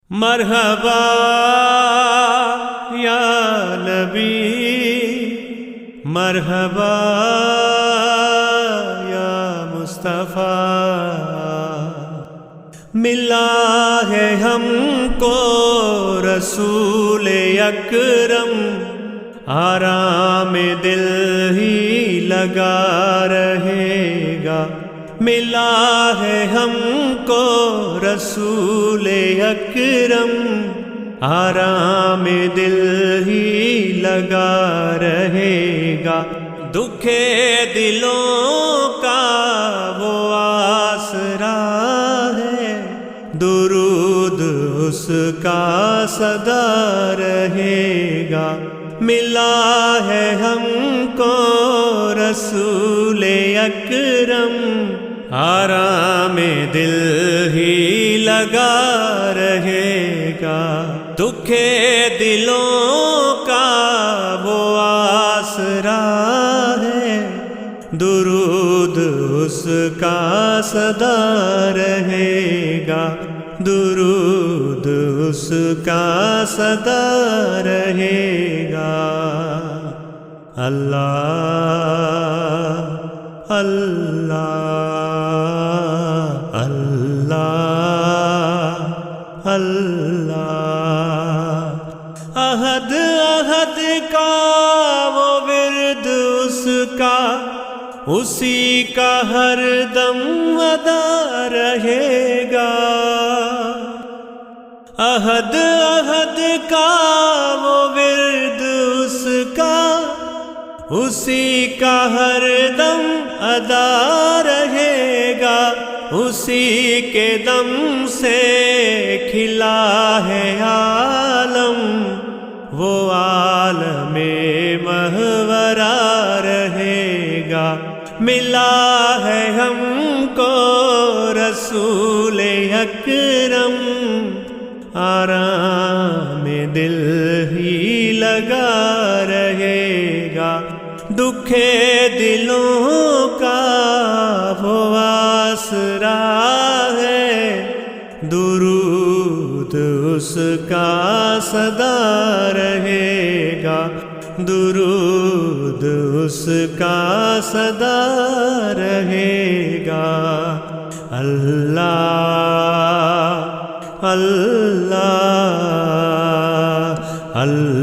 مرحبا یا نبی، مرحبا یا مصطفیٰ، ملا ہے ہم کو رسول اکرم، آرام دل ہی لگا رہے گا۔ ملا ہے ہم کو رسول اکرم، آرام دل ہی لگا رہے گا۔ دکھے دلوں کا وہ آسرا ہے، درود اس کا صدا رہے گا۔ ملا ہے ہم کو رسول اکرم، آرام دل ہی لگا رہے گا۔ دکھے دلوں کا وہ آسرا ہے، درود اس کا صدا رہے گا، درود اس کا صدا رہے گا۔ اللہ اللہ اللہ اللہ، احد احد کا وہ ورد اس کا، اسی کا ہر دم ادا رہے گا۔ احد احد کا وہ ورد اس کا، اسی کا ہر دم ادا رہے گا۔ اسی کے دم سے کھلا ہے عالم، وہ عالم مہورا رہے گا۔ ملا ہے ہم کو رسول اکرم، آرام دل ہی لگا رہے گا۔ دکھے دلوں کا وہ آسرا ہے، درود اس کا صدا رہے گا، درود اس کا صدا رہے گا۔ اللہ اللہ اللہ